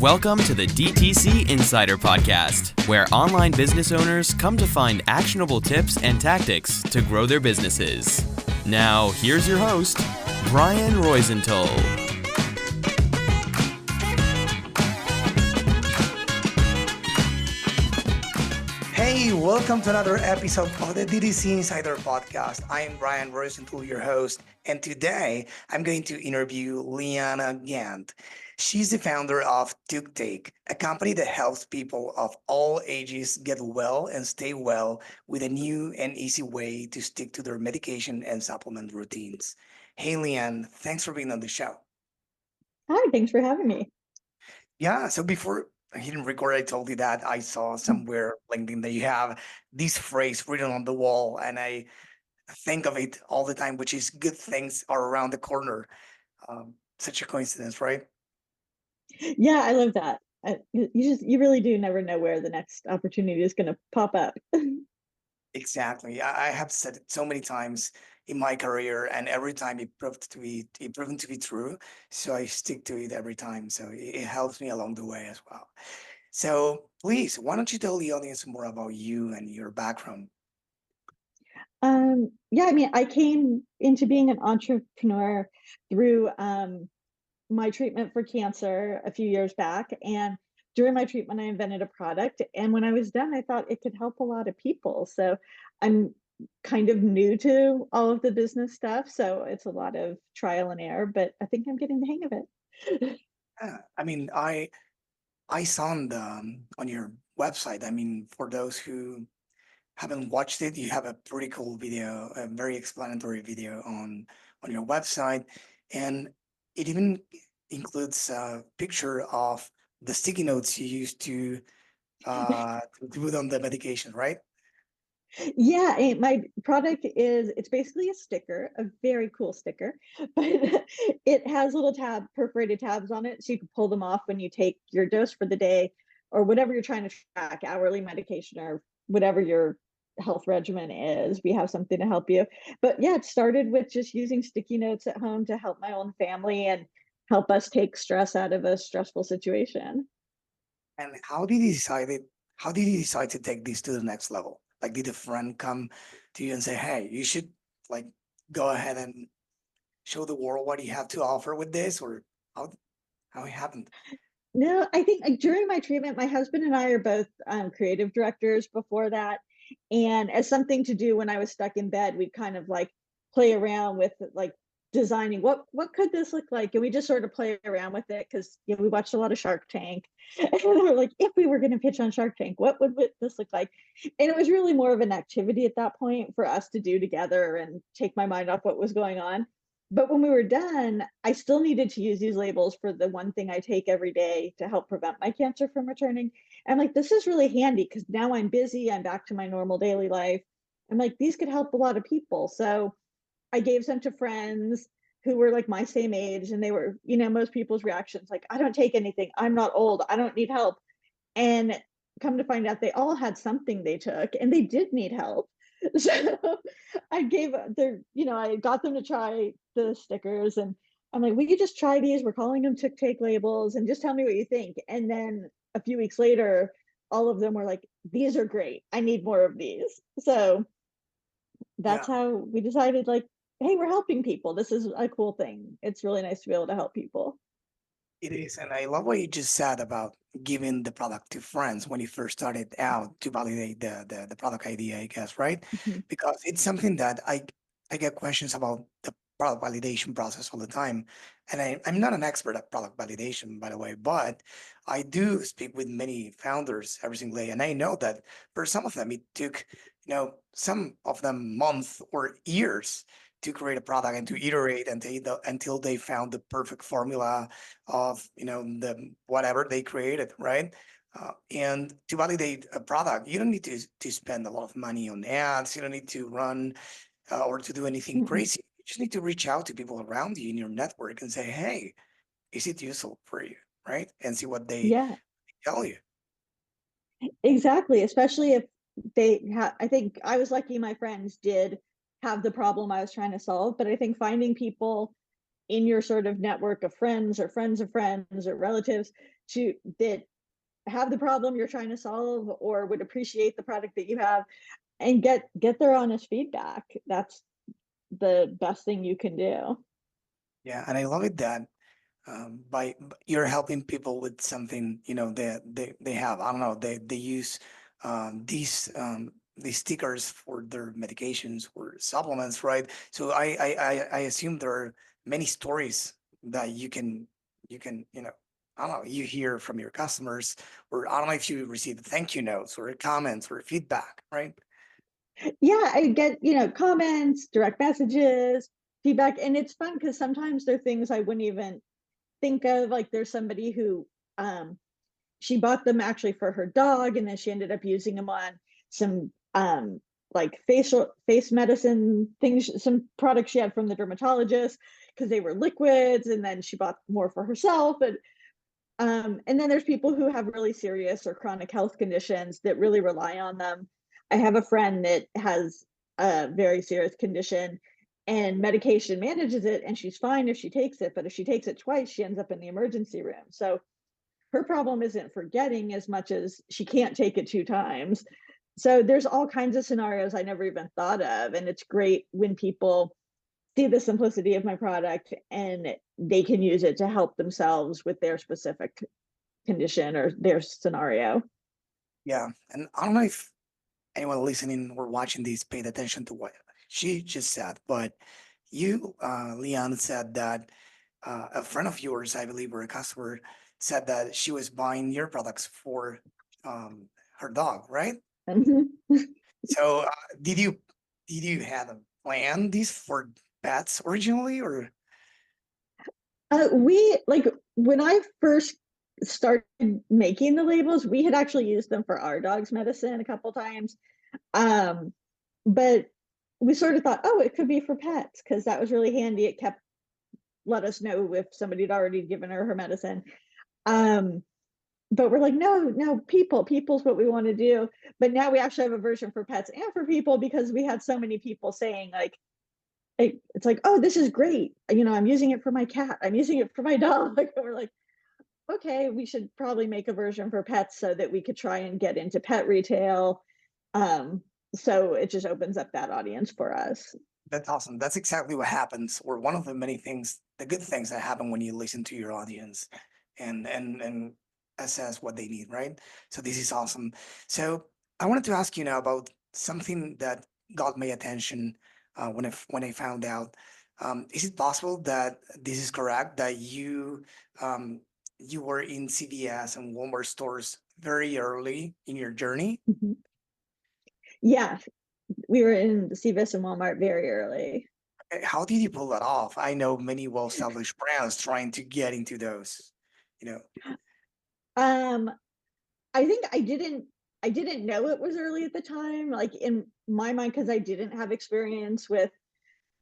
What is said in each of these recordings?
Welcome to the DTC Insider podcast, where online business owners come to find actionable tips and tactics to grow their businesses. Now, here's your host, Brian Roisentul. Hey, welcome to another episode of the DTC Insider podcast. I am Brian Roisentul, your host, and today I'm going to interview Leeanna Gantt. She's the founder of Tooktake, a company that helps people of all ages get well and stay well with a new and easy way to stick to their medication and supplement routines. Hey, Leanne, thanks for being on the show. Hi, thanks for having me. Yeah, so before I didn't record, I told you that I saw somewhere LinkedIn that you have this phrase written on the wall, and I think of it all the time, which is good things are around the corner. Such a coincidence, right? Yeah, I love that. You really do never know where the next opportunity is going to pop up. Exactly. I have said it so many times in my career, and every time it proven to be true. So I stick to it every time. So it helps me along the way as well. So please, why don't you tell the audience more about you and your background? Yeah, I mean, I came into being an entrepreneur through my treatment for cancer a few years back. And during my treatment, I invented a product. And when I was done, I thought it could help a lot of people. So I'm kind of new to all of the business stuff. So it's a lot of trial and error, but I think I'm getting the hang of it. Yeah, I mean, I saw on your website. I mean, for those who haven't watched it, you have a pretty cool video, a very explanatory video on your website, and it even includes a picture of the sticky notes you used to put on the medication, right? Yeah, my product it's basically a sticker, a very cool sticker, but it has little perforated tabs on it, so you can pull them off when you take your dose for the day or whatever you're trying to track, hourly medication or whatever your health regimen is. We have something to help you. But yeah, it started with just using sticky notes at home to help my own family and help us take stress out of a stressful situation. And how did you decide to take this to the next level? Like, did a friend come to you and say, "Hey, you should like go ahead and show the world what you have to offer with this," or how how it happened? No, I think like during my treatment, my husband and I are both creative directors before that. And as something to do when I was stuck in bed, we'd kind of like play around with like designing what could this look like? And we just sort of play around with it because we watched a lot of Shark Tank. And we're like, if we were going to pitch on Shark Tank, what would this look like? And it was really more of an activity at that point for us to do together and take my mind off what was going on. But when we were done, I still needed to use these labels for the one thing I take every day to help prevent my cancer from returning. I'm like, this is really handy because now I'm busy. I'm back to my normal daily life. I'm like, these could help a lot of people. So I gave some to friends who were like my same age. And they were, most people's reactions like, I don't take anything. I'm not old. I don't need help. And come to find out they all had something they took and they did need help. So I gave I got them to try the stickers and I'm like, will you just try these? We're calling them Tooktake labels and just tell me what you think. And then a few weeks later, all of them were like, these are great. I need more of these. So Yeah. that's how we decided like, hey, we're helping people. This is a cool thing. It's really nice to be able to help people. It is, and I love what you just said about giving the product to friends when you first started out to validate the product idea, I guess, right? Mhm. Because it's something that I get questions about the product validation process all the time. And I'm not an expert at product validation, by the way, but I do speak with many founders every single day. And I know that for some of them, it took, some of them months or years to create a product and to iterate until they found the perfect formula of the whatever they created, right? And to validate a product, you don't need to spend a lot of money on ads. You don't need to run or to do anything Mhm. crazy. You just need to reach out to people around you in your network and say, "Hey, is it useful for you?" Right? And see what they Yeah. tell you. Exactly, especially if I think I was lucky my friends did have the problem I was trying to solve, but I think finding people in your sort of network of friends or friends of friends or relatives that have the problem you're trying to solve or would appreciate the product that you have, and get their honest feedback. That's the best thing you can do. Yeah, and I love it that you're helping people with something, they have. I don't know, they use these stickers for their medications or supplements, right? So I assume there are many stories that you can I don't know, you hear from your customers, or I don't know if you receive thank you notes or comments or feedback, right? Yeah, I get, comments, direct messages, feedback, and it's fun because sometimes there are things I wouldn't even think of. Like there's somebody who she bought them actually for her dog, and then she ended up using them on some like face medicine things, some products she had from the dermatologist because they were liquids, and then she bought more for herself. And then there's people who have really serious or chronic health conditions that really rely on them. I have a friend that has a very serious condition, and medication manages it, and she's fine if she takes it, but if she takes it twice, she ends up in the emergency room. So her problem isn't forgetting as much as she can't take it 2 times. So there's all kinds of scenarios I never even thought of. And it's great when people see the simplicity of my product and they can use it to help themselves with their specific condition or their scenario. Yeah, and I don't know if anyone listening or watching this paid attention to what she just said, but you, Leon, said that a friend of yours, I believe, or a customer, said that she was buying your products for her dog, right? So, did you have a plan these for pets originally, or We like when I first started making the labels, we had actually used them for our dog's medicine a couple times. But we sort of thought, oh, it could be for pets because that was really handy. It kept let us know if somebody had already given her medicine. Um, but we're like, no, people's what we want to do. But now we actually have a version for pets and for people because we had so many people saying like, it's like, oh, this is great. I'm using it for my cat. I'm using it for my dog. Like, we're like, okay, we should probably make a version for pets so that we could try and get into pet retail. So it just opens up that audience for us. that's awesome. That's exactly what happens, or one of the many things, the good things that happen when you listen to your audience and assess what they need, right? So this is awesome. So I wanted to ask you now about something that got my attention when I found out. Is it possible that this is correct, that you were in CVS and Walmart stores very early in your journey? Mhm. Yeah, we were in the CVS and Walmart very early. How did you pull that off? I know many well-established brands trying to get into those, you know. Um, I think I didn't know it was early at the time, like in my mind, because I didn't have experience with,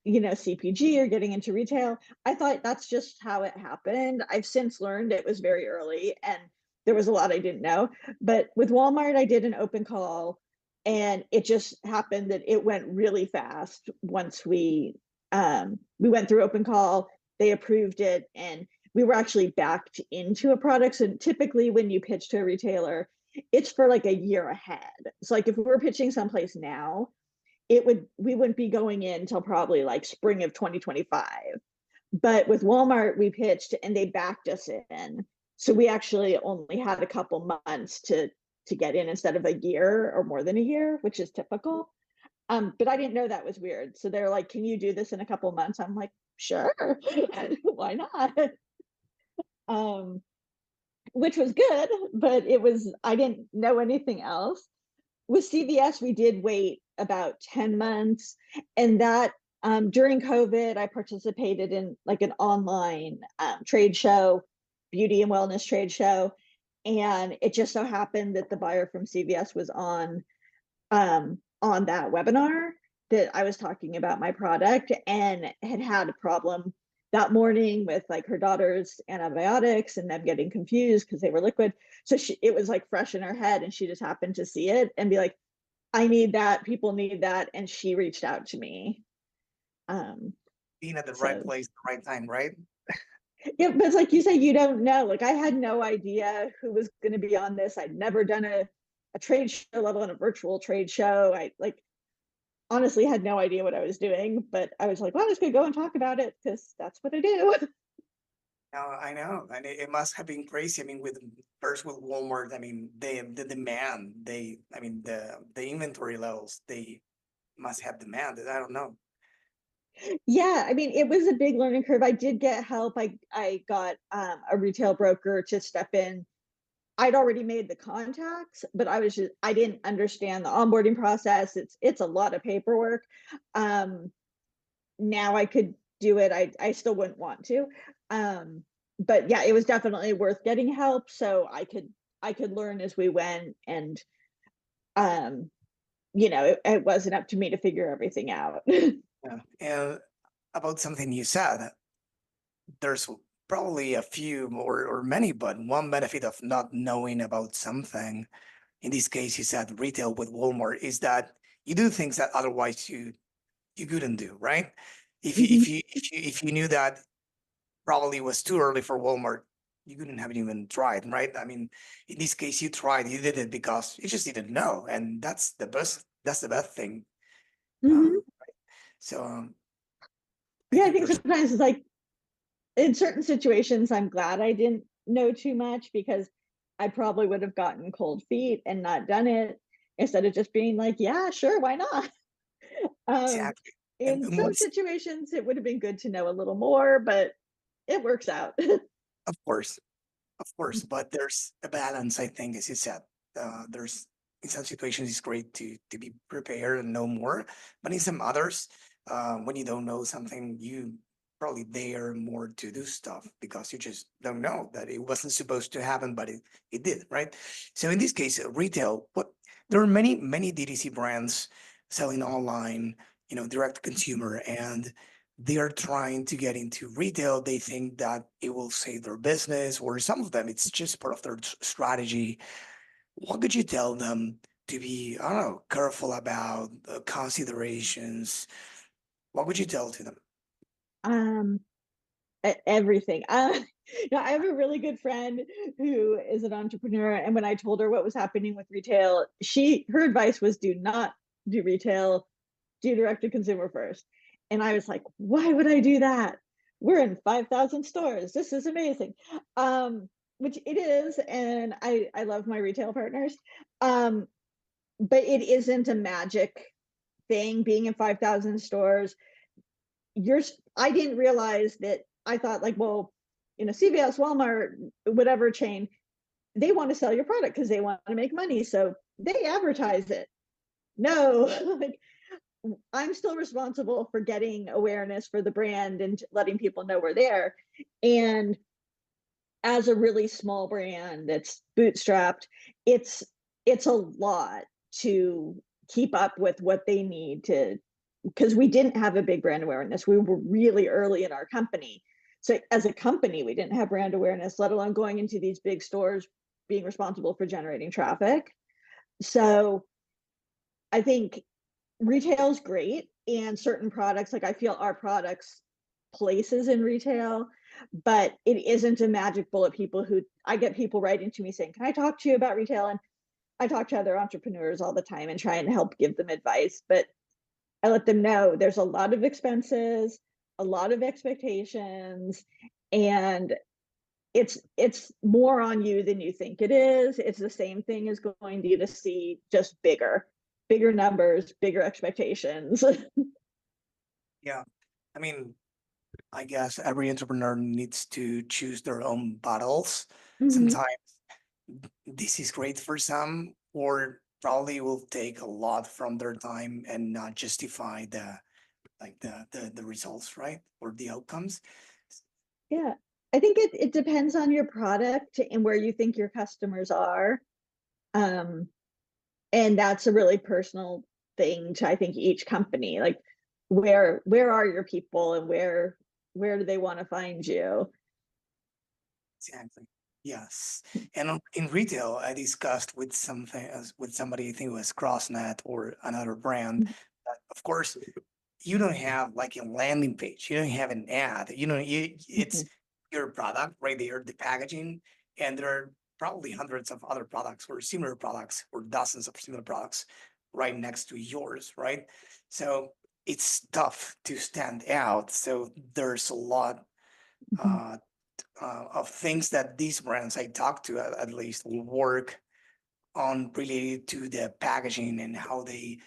CPG or getting into retail. I thought that's just how it happened. I've since learned it was very early and there was a lot I didn't know. But with Walmart, I did an open call and it just happened that it went really fast once we went through open call, they approved it, and we were actually backed into a product. So typically when you pitch to a retailer, it's for like a year ahead. So like if we were pitching someplace now, we wouldn't be going in until probably like spring of 2025. But with Walmart, we pitched and they backed us in. So we actually only had a couple months to get in instead of a year or more than a year, which is typical. But I didn't know that was weird. So they're like, can you do this in a couple months? I'm like, sure. Why not? Um, which was good, but I didn't know anything else. With CVS, we did wait about 10 months. And that during COVID, I participated in like an online trade show, beauty and wellness trade show. And it just so happened that the buyer from CVS was on that webinar that I was talking about my product and had a problem that morning with like her daughter's antibiotics and them getting confused because they were liquid. So it was like fresh in her head and she just happened to see it and be like, I need that. People need that. And she reached out to me. Um, Being at the right So place at the right time, right? yeah, but it's like you say, you don't know. Like I had no idea who was going to be on this. I'd never done a trade show, let alone a virtual trade show. I like honestly had no idea what I was doing, but I was like, well, I'm just gonna go and talk about it because that's what I do. No, I know, and it must have been crazy. I mean, with first with Walmart, I mean, the demand, I mean, the inventory levels, they must have demanded. I don't know. Yeah, I mean, it was a big learning curve. I did get help. I got a retail broker to step in. I'd already made the contacts, but I didn't understand the onboarding process. It's a lot of paperwork. Um, Now I could do it. I still wouldn't want to. But yeah, it was definitely worth getting help so I could learn as we went, and um it wasn't up to me to figure everything out. Yeah. And about something you said, there's probably a few or many, but one benefit of not knowing about something, in this case, you said retail with Walmart, is that you do things that otherwise you couldn't do, right? Mhm. If you knew that probably was too early for Walmart, you couldn't have even tried, right? I mean, in this case, you tried, you did it because you just didn't know, and that's the best. That's the best thing. Mhm. Um, so I Yeah, I think think there's sometimes it's like in certain situations, I'm glad I didn't know too much because I probably would have gotten cold feet and not done it instead of just being like, yeah, sure, why not? Um, exactly. in And some what's situations, it would have been good to know a little more, but it works out. of course, of course, but there's a balance. I think, as you said, there's in some situations it's great to be prepared and know more, but in some others, when you don't know something, you probably there more to do stuff because you just don't know that it wasn't supposed to happen, but it did, right? So in this case, retail, what there are many DTC brands selling online, direct to consumer, and they are trying to get into retail. They think that it will save their business, or some of them, it's just part of their strategy. What could you tell them to be, I don't know, careful about considerations? What would you tell to them? um, Everything. I have a really good friend who is an entrepreneur, and when I told her what was happening with retail, her advice was do not do retail, do direct to consumer first. And I was like, why would I do that? We're in 5,000 stores. This is amazing. Which it is, and I love my retail partners. Um, but it isn't a magic thing being in 5,000 stores. I didn't realize that. I thought like, well, CVS, Walmart, whatever chain, they want to sell your product because they want to make money. So they advertise it. No, like I'm still responsible for getting awareness for the brand and letting people know we're there. And as a really small brand that's bootstrapped, it's it's a lot to keep up with what they need to, because we didn't have a big brand awareness. We were really early in our company. So as a company, we didn't have brand awareness, let alone going into these big stores, being responsible for generating traffic. So I think retail's great, and certain products, like I feel our products places in retail, but it isn't a magic bullet. I get people writing to me saying, can I talk to you about retail? And I talk to other entrepreneurs all the time and try and help give them advice, but I let them know there's a lot of expenses, a lot of expectations, and it's more on you than you think it is. It's the same thing as going to see, just bigger numbers, bigger expectations. Yeah. I mean, I guess every entrepreneur needs to choose their own battles. Mhm. Sometimes this is great for some, or probably will take a lot from their time and not justify the results, right? Or the outcomes. Yeah. I think it depends on your product and where you think your customers are. Um, and that's a really personal thing to, I think, each company. Like where are your people, and where do they want to find you? Exactly. Yes. And in retail, I discussed with somebody, I think it was CrossNet or another brand. That, of course, you don't have like a landing page, you don't have an ad, it's Mhm. your product right there, the packaging, and there are probably hundreds of other products or similar products or dozens of similar products right next to yours, right? So it's tough to stand out. So there's a lot Mhm. uh, of things that these brands I talk to at least will work on related to the packaging and how they,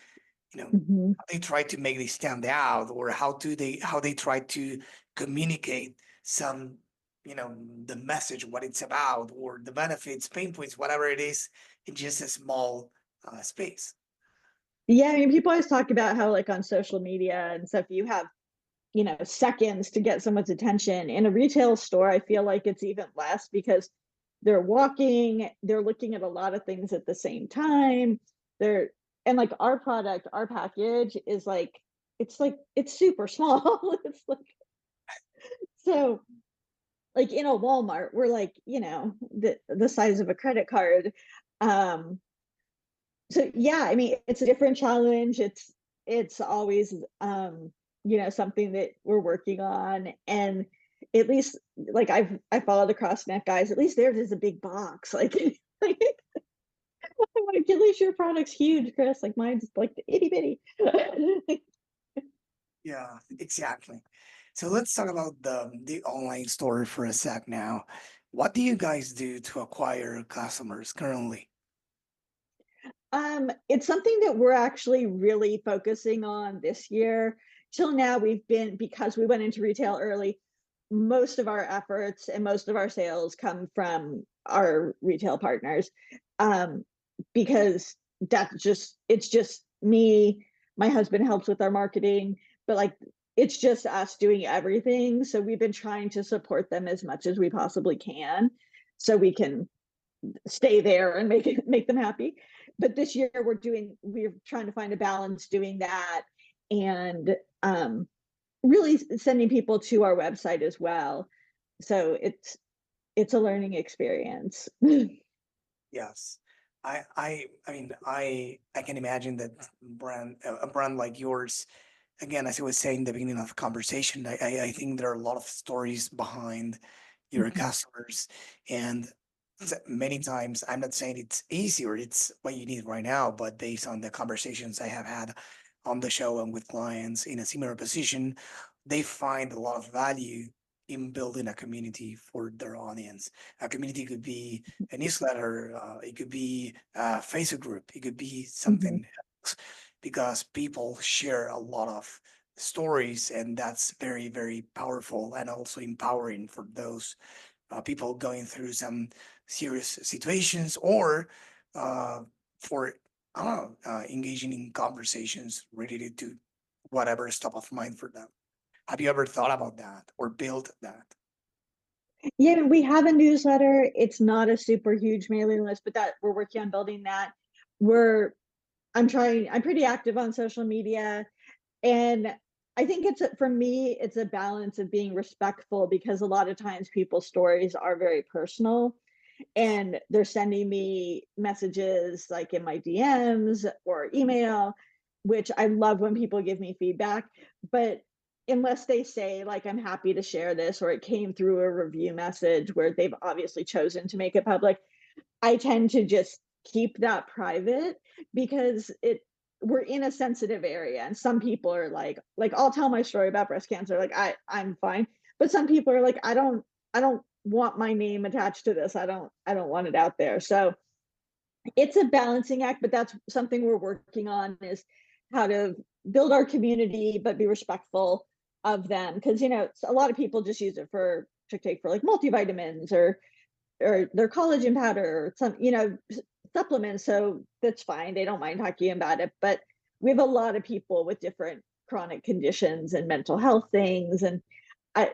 Mhm. how they try to make it stand out, or how they try to communicate some, the message, what it's about, or the benefits, pain points, whatever it is, in just a small space. Yeah, I mean, people always talk about how, like, on social media and stuff, you have, seconds to get someone's attention. In a retail store, I feel like it's even less because they're walking, they're looking at a lot of things at the same time. They're and like our product, our package is like it's super small. It's like so like in a Walmart, we're like, the size of a credit card. Um so yeah, I mean, it's a different challenge. It's always something that we're working on. And at least like I follow the CrossNet guys, at least theirs is a big box. Like, like I'm like, at least your product's huge, Chris. Like mine's like itty bitty. Yeah, exactly. So let's talk about the online store for a sec now. What do you guys do to acquire customers currently? It's something that we're actually really focusing on this year. Till now, we've been because we went into retail early, most of our efforts and most of our sales come from our retail partners. Um, because it's just me, my husband helps with our marketing, but like it's just us doing everything. So we've been trying to support them as much as we possibly can so we can stay there and make them happy. But this year we're trying to find a balance doing that and really sending people to our website as well. So it's a learning experience. Yes. I mean, I can imagine that a brand like yours, again, as I was saying in the beginning of the conversation, I think there are a lot of stories behind your customers. And many times, I'm not saying it's easy or it's what you need right now, but based on the conversations I have had on the show and with clients in a similar position, they find a lot of value in building a community for their audience. A community could be a newsletter, it could be a Facebook group, it could be Mhm. something else, because people share a lot of stories, and that's very, very powerful and also empowering for those people going through some serious situations, or uh, for I don't know, engaging in conversations related to whatever is top of mind for them. Have you ever thought about that or built that? Yeah, we have a newsletter. It's not a super huge mailing list, but that we're working on building that. We're I'm pretty active on social media. And I think for me, it's a balance of being respectful because a lot of times people's stories are very personal and they're sending me messages like in my DMs or email, which I love when people give me feedback. But unless they say, like, I'm happy to share this, or it came through a review message where they've obviously chosen to make it public, I tend to just keep that private because we're in a sensitive area and some people are like I'll tell my story about breast cancer, like I'm fine, but some people are like I don't want my name attached to this. I don't want it out there. So it's a balancing act, but that's something we're working on is how to build our community but be respectful of them because a lot of people just use it to take for like multivitamins or their collagen powder or some supplements, so that's fine, they don't mind talking about it. But we have a lot of people with different chronic conditions and mental health things, and I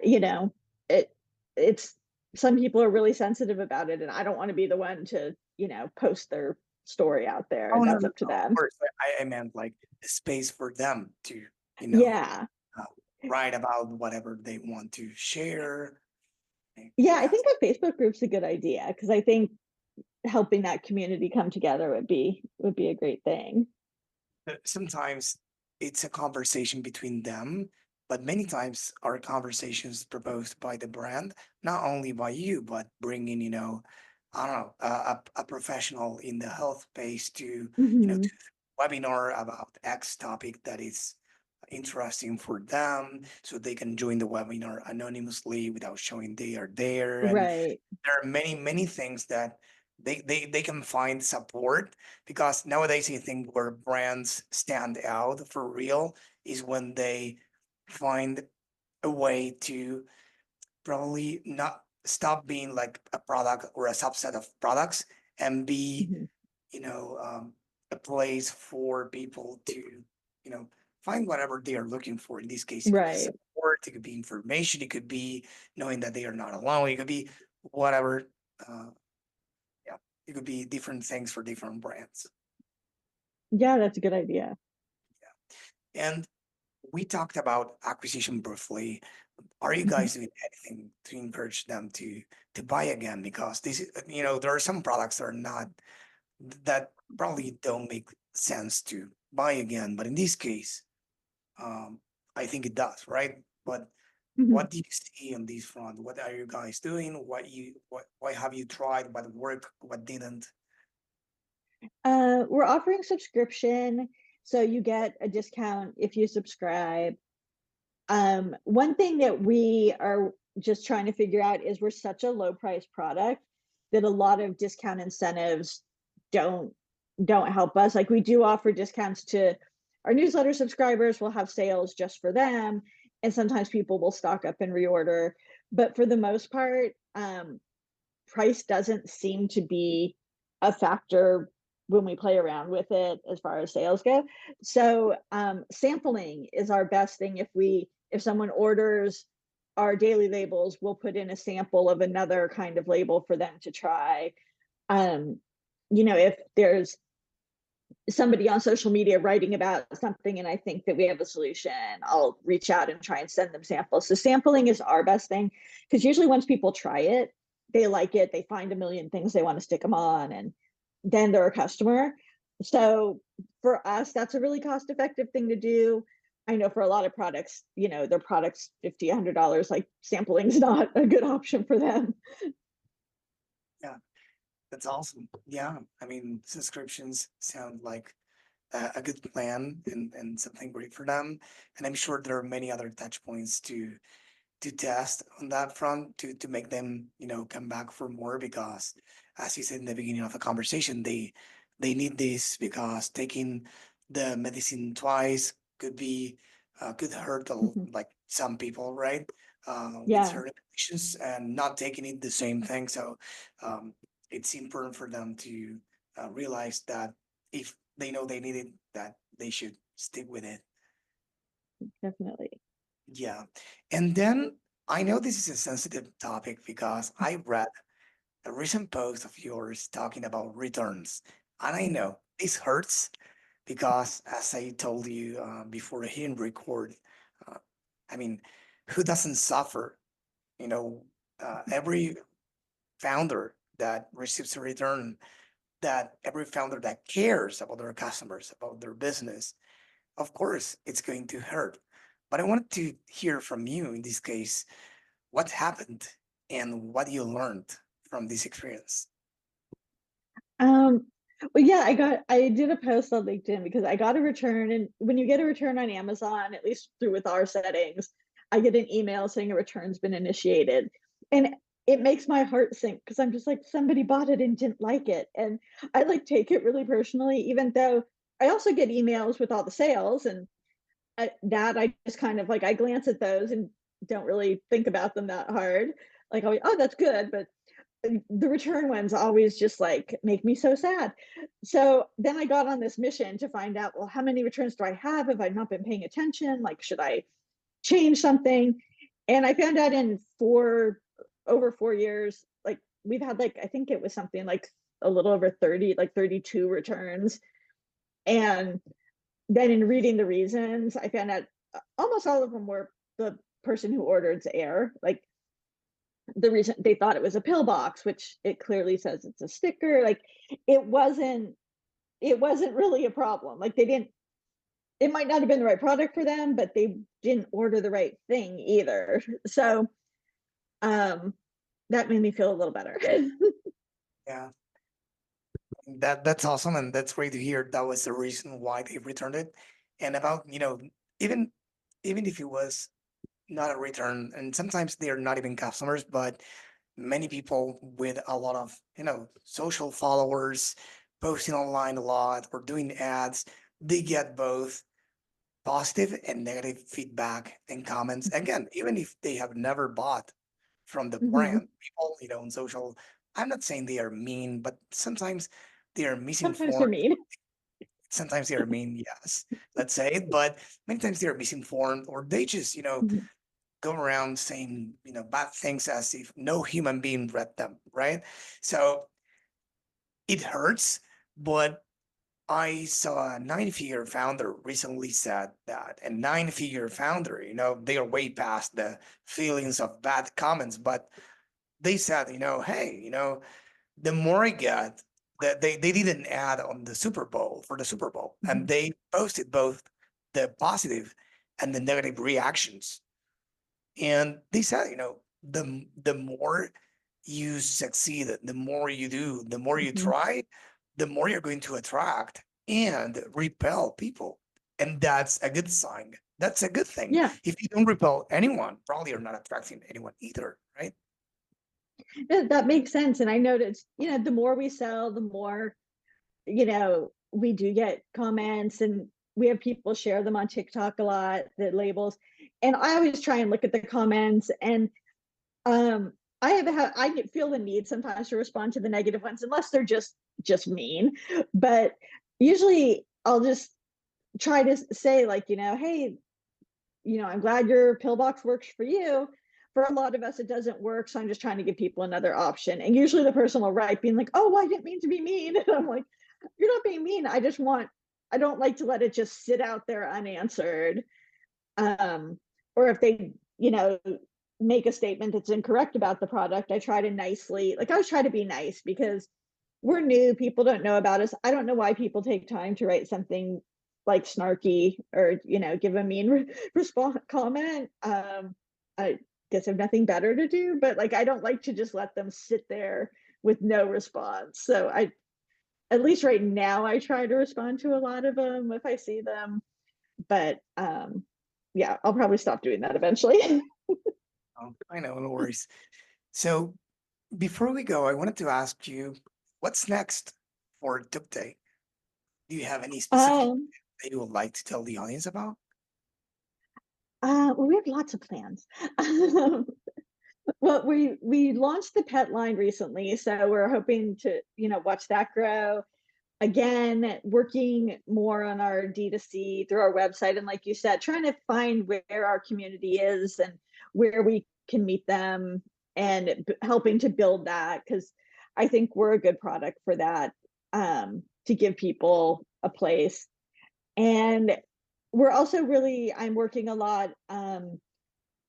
it it's some people are really sensitive about it, and I don't want to be the one to post their story out there. Oh, no, That's no, up to no, of them. course. I meant like a space for them to, you know, Yeah. uh, write about whatever they want to share. Yeah, I Yes. think a Facebook group's a good idea because I think helping that community come together would be a great thing. Sometimes it's a conversation between them, but many times our conversations proposed by the brand, not only by you, but bringing, I don't know, a professional in the health space to, Hmm. to webinar about X topic that is interesting for them, so they can join the webinar anonymously without showing they are there. And Right. there are many things that they can find support, because nowadays I think where brands stand out for real is when they find a way to probably not stop being like a product or a subset of products, and be, Hmm. you know, a place for people to, you know, find whatever they are looking for. In this case, it could be Right. support, it could be information, it could be knowing that they are not alone, it could be whatever. Uh, yeah, it could be different things for different brands. Yeah, that's a good idea. And we talked about acquisition briefly. Are you Mhm. guys doing anything to encourage them to buy again? Because this, there are some products that are not, that probably don't make sense to buy again. But in this case, um, I think it does, right? But Mhm. what did you see on this front? What are you guys doing? What have you tried? What worked? What didn't? We're offering subscription, so you get a discount if you subscribe. One thing that we are just trying to figure out is we're such a low price product that a lot of discount incentives don't don't help us. Like we do offer discounts to our newsletter subscribers, we'll have sales just for them, and sometimes people will stock up and reorder. But for the most part, price doesn't seem to be a factor when we play around with it as far as sales go. So sampling is our best thing. If someone orders our daily labels, we'll put in a sample of another kind of label for them to try. um, if there's somebody on social media writing about something and I think that we have a solution, I'll reach out and try and send them samples. So sampling is our best thing, because usually once people try it, they like it, they find a million things they want to stick them on, and then they're a customer. So for us, that's a really cost effective thing to do. I know for a lot of products, their products $50, $100, like sampling is not a good option for them. Yeah, that's awesome. Yeah, I mean, subscriptions sound like a good plan, and something great for them. And I'm sure there are many other touch points to test on that front to make them, come back for more, because as you said in the beginning of the conversation, they need this, because taking the medicine twice could hurt like some people, right? With Yeah, certain conditions, and not taking it the same thing. So um, it's important for them to realize that if they know they need it, that they should stick with it. definitely. Yeah. And then I know this is a sensitive topic, because I read a recent post of yours talking about returns. And I know this hurts, because, as I told you before hitting record, uh, I mean, who doesn't suffer? You know, every founder that receives a return, that every founder that cares about their customers, about their business, of course, it's going to hurt. But I wanted to hear from you in this case, what happened and what you learned from this experience. Um, well, yeah, I did a post on LinkedIn because I got a return, and when you get a return on Amazon, at least through with our settings, I get an email saying a return's been initiated. And it makes my heart sink because I'm just like, somebody bought it and didn't like it. And I like take it really personally, even though I also get emails with all the sales, and I just kind of like, I glance at those and don't really think about them that hard. Like, oh, that's good. But the return ones always just like make me so sad. So then I got on this mission to find out, well, how many returns do I have? Have I not been paying attention? Like, should I change something? And I found out in over 4 years, like we've had like, I think it was something like a little over 30, like 32 returns. And then in reading the reasons, I found out almost all of them were the person who ordered's error. Like the reason they thought it was a pillbox, which it clearly says it's a sticker. Like it wasn't really a problem. Like they didn't it might not have been the right product for them, but they didn't order the right thing either. So that made me feel a little better. Yeah, that's awesome, and that's great to hear. That was the reason why they returned it. And about, even even if it was not a return, and sometimes they're not even customers, but many people with a lot of, social followers, posting online a lot or doing ads, they get both positive and negative feedback and comments. Again, even if they have never bought from the Mhm. brand, people, on social, I'm not saying they are mean, but sometimes they are Sometimes they're misinformed. mean. Sometimes they are mean, yes, let's say it, but many times they are misinformed, or they just, Mhm. go around saying, bad things as if no human being read them, right? So it hurts, but I saw a nine-figure founder recently said that a nine-figure founder, they are way past the feelings of bad comments, but they said, hey, the more I get, that they did an ad on the Super Bowl for the Super Bowl, and Mhm. they posted both the positive and the negative reactions. And they said, the more you succeed, the more you do, the more you Mhm. try, the more you're going to attract and repel people. And that's a good sign. That's a good thing. Yeah, If you don't repel anyone, probably you're not attracting anyone either, right? that makes sense. And I noticed, the more we sell, the more, we do get comments, and we have people share them on TikTok a lot, the labels. And I always try and look at the comments, and um I feel the need sometimes to respond to the negative ones unless they're just mean. But usually I'll just try to say, like, hey, I'm glad your pillbox works for you. For a lot of us, it doesn't work. So I'm just trying to give people another option. And usually the person will write being like, oh, I didn't mean to be mean. And I'm like, you're not being mean. I don't like to let it just sit out there unanswered. Um, or if they, make a statement that's incorrect about the product, I try to nicely, like, I always try to be nice because we're new, people don't know about us. I don't know why people take time to write something like snarky or, give a mean response comment. I guess I have nothing better to do, but like, I don't like to just let them sit there with no response. So at least right now, I try to respond to a lot of them if I see them. But yeah, I'll probably stop doing that eventually. Oh, I know, no worries. So before we go, I wanted to ask you, what's next for Tooktake? Do you have any specific um, that you would like to tell the audience about? well, we have lots of plans. Well, we launched the pet line recently, so we're hoping to, watch that grow. Again, working more on our D2C through our website, and like you said, trying to find where our community is and where we can meet them, and helping to build that, because I think we're a good product for that, to give people a place. And we're also really, I'm working a lot,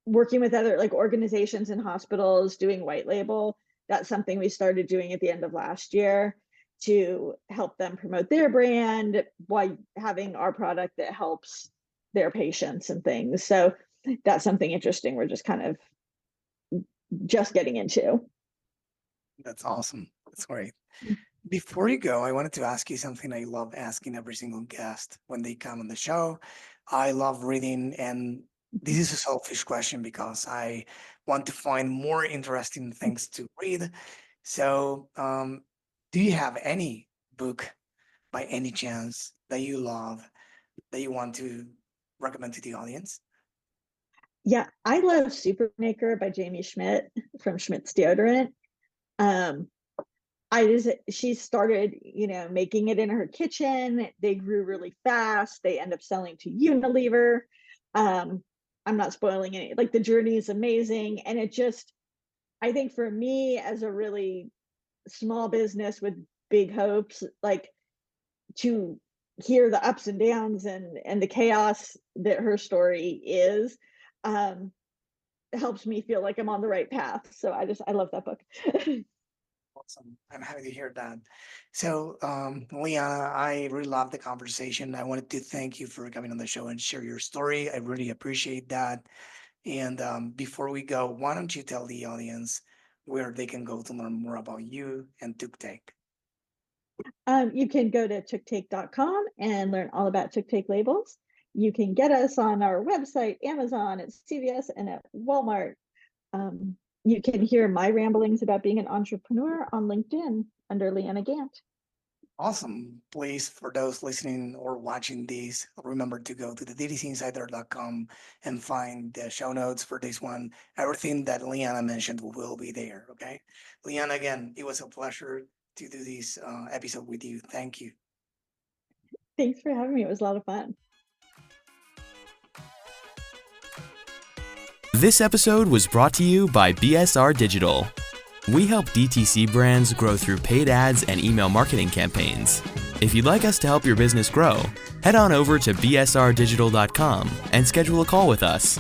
working with other like organizations and hospitals doing white label. That's something we started doing at the end of last year to help them promote their brand while having our product that helps their patients and things. So that's something interesting we're just kind of just getting into. That's awesome. That's great. Before you go, I wanted to ask you something I love asking every single guest when they come on the show. I love reading, and this is a selfish question because I want to find more interesting things to read. So, do you have any book by any chance that you love that you want to recommend to the audience? Yeah, I love Supermaker by Jamie Schmidt from Schmidt's Deodorant. Um, she started, making it in her kitchen. They grew really fast. They end up selling to Unilever. Um, I'm not spoiling any, like, the journey is amazing. And it just, I think for me as a really small business with big hopes, like, to hear the ups and downs and the chaos that her story is, um, helps me feel like I'm on the right path. So I love that book. I'm happy to hear that. So, Leanna, I really love the conversation. I wanted to thank you for coming on the show and share your story. I really appreciate that. And before we go, why don't you tell the audience where they can go to learn more about you and Tooktake? You can go to tooktake.com and learn all about Tooktake labels. You can get us on our website, Amazon, at CVS, and at Walmart. You can hear my ramblings about being an entrepreneur on LinkedIn under Leeanna Gantt. Awesome. Please, for those listening or watching these, remember to go to the DTCinsider.com and find the show notes for this one. Everything that Leanna mentioned will be there. Okay. Leanna, again, it was a pleasure to do this episode with you. Thank you. Thanks for having me. It was a lot of fun. This episode was brought to you by BSR Digital. We help DTC brands grow through paid ads and email marketing campaigns. If you'd like us to help your business grow, head on over to bsrdigital.com and schedule a call with us.